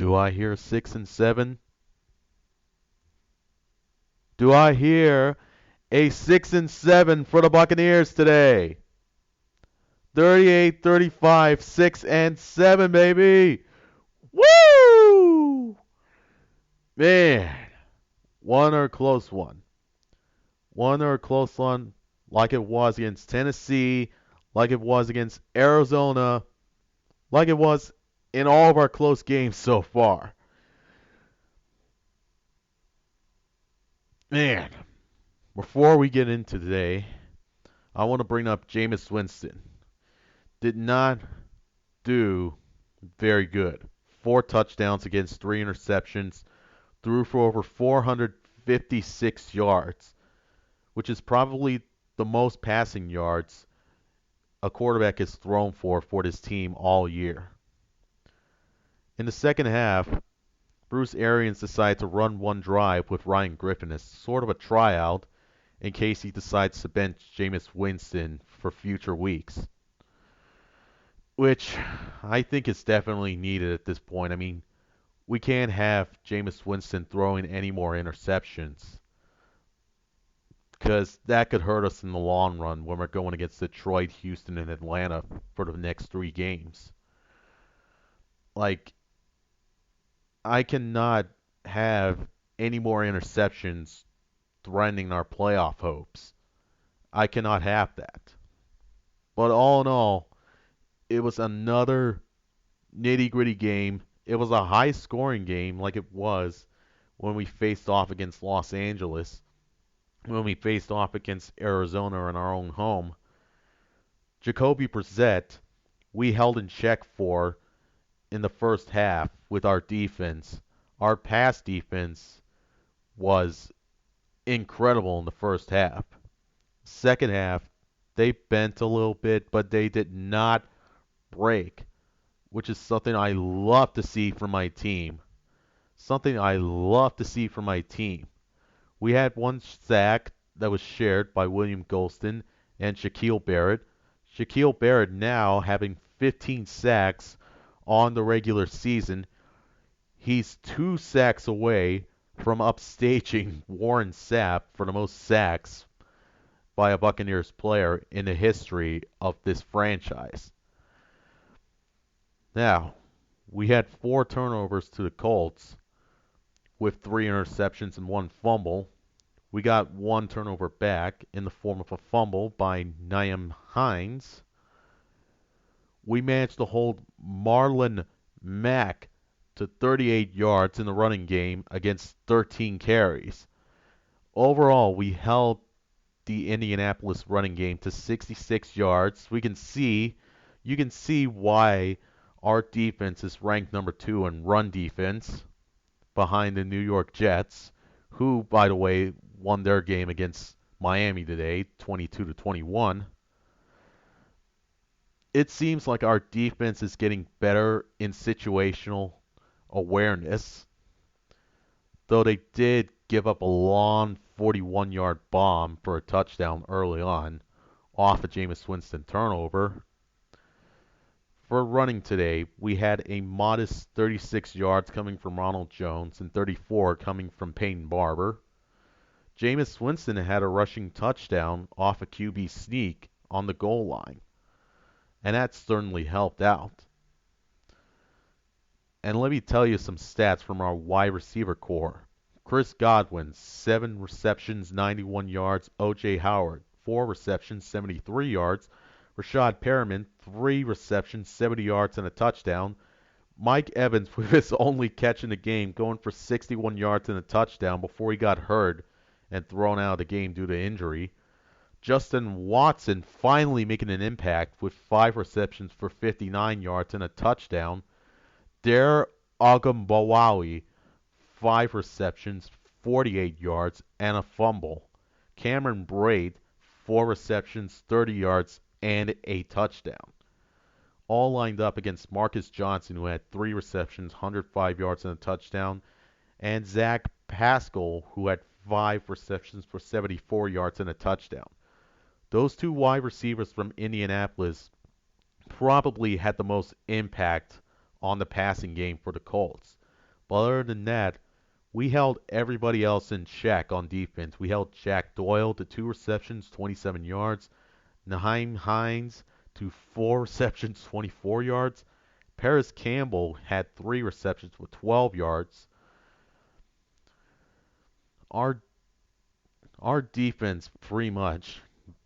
Do I hear 6-7? Do I hear a 6-7 for the Buccaneers today? 38-35, 6-7, baby. Woo! Man, one or a close one. One or a close one like it was against Tennessee, like it was against Arizona, like it was in all of our close games so far. Man, before we get into today, I want to bring up Jameis Winston. Did not do very good. 4 touchdowns against 3 interceptions, threw for over 456 yards, which is probably the most passing yards a quarterback has thrown for this team all year. In the second half, Bruce Arians decided to run one drive with Ryan Griffin as sort of a tryout in case he decides to bench Jameis Winston for future weeks, which I think is definitely needed at this point. I mean, we can't have Jameis Winston throwing any more interceptions because that could hurt us in the long run when we're going against Detroit, Houston, and Atlanta for the next 3 games. Like, I cannot have any more interceptions threatening our playoff hopes. I cannot have that. But all in all, it was another nitty-gritty game. It was a high-scoring game like it was when we faced off against Los Angeles, when we faced off against Arizona in our own home. Jacoby Brissett, we held in check for in the first half with our defense. Our pass defense was incredible in the first half. Second half, they bent a little bit, but they did not break, which is something I love to see from my team. Something I love to see from my team. We had one sack that was shared by William Golston and Shaquille Barrett. Shaquille Barrett now having 15 sacks on the regular season. He's 2 sacks away from upstaging Warren Sapp for the most sacks by a Buccaneers player in the history of this franchise. Now, we had 4 turnovers to the Colts with 3 interceptions and 1 fumble. We got 1 turnover back in the form of a fumble by Nyheim Hines. We managed to hold Marlon Mack to 38 yards in the running game against 13 carries. Overall, we held the Indianapolis running game to 66 yards. You can see why our defense is ranked number 2 in run defense behind the New York Jets, who, by the way, won their game against Miami today, 22-21. It seems like our defense is getting better in situational awareness, though they did give up a long 41-yard bomb for a touchdown early on off a Jameis Winston turnover. For running today, we had a modest 36 yards coming from Ronald Jones and 34 coming from Peyton Barber. Jameis Winston had a rushing touchdown off a QB sneak on the goal line, and that certainly helped out. And let me tell you some stats from our wide receiver core. Chris Godwin, 7 receptions, 91 yards. O.J. Howard, 4 receptions, 73 yards. Rashad Perriman, 3 receptions, 70 yards, and a touchdown. Mike Evans, with his only catch in the game, going for 61 yards and a touchdown before he got hurt and thrown out of the game due to injury. Justin Watson finally making an impact with 5 receptions for 59 yards and a touchdown. Dare Ogunbowale, 5 receptions, 48 yards, and a fumble. Cameron Braid, 4 receptions, 30 yards, and a touchdown. All lined up against Marcus Johnson, who had 3 receptions, 105 yards, and a touchdown, and Zach Pascal, who had 5 receptions for 74 yards and a touchdown. Those 2 wide receivers from Indianapolis probably had the most impact on the passing game for the Colts. But other than that, we held everybody else in check on defense. We held Jack Doyle to 2 receptions, 27 yards. Naheem Hines to 4 receptions, 24 yards. Paris Campbell had 3 receptions with 12 yards. Our our defense pretty much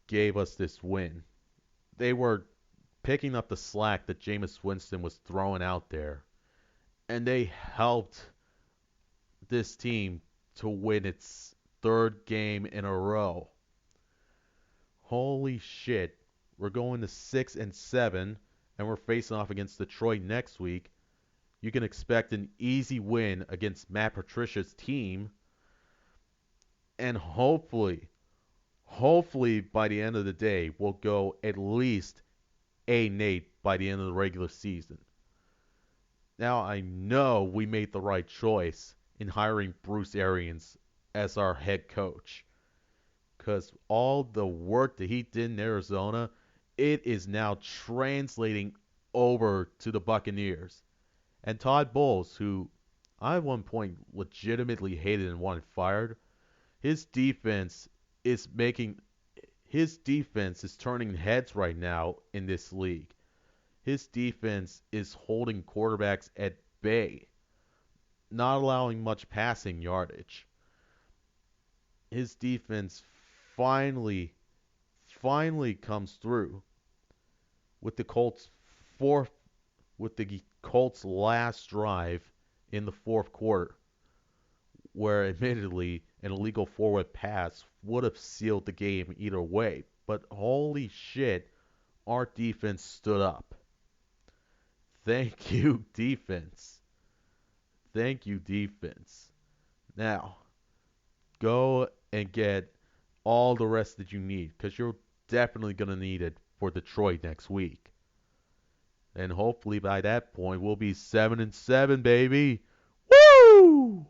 gave us this win. They were picking up the slack that Jameis Winston was throwing out there, and they helped this team to win its third game in a row. Holy shit. We're going to 6-7, and we're facing off against Detroit next week. You can expect an easy win against Matt Patricia's team, and hopefully by the end of the day, we'll go at least 8-8 by the end of the regular season. Now I know we made the right choice in hiring Bruce Arians as our head coach, because all the work that he did in Arizona, it is now translating over to the Buccaneers. And Todd Bowles, who I at one point legitimately hated and wanted fired, his defense is making his defense is turning heads right now in this league. His defense is holding quarterbacks at bay, not allowing much passing yardage. His defense finally comes through with the fourth with the Colts last drive in the fourth quarter, where admittedly an illegal forward pass would have sealed the game either way. But holy shit, our defense stood up. Thank you, defense. Thank you, defense. Now, go and get all the rest that you need, because you're definitely going to need it for Detroit next week. And hopefully by that point, we'll be 7-7, baby. Woo!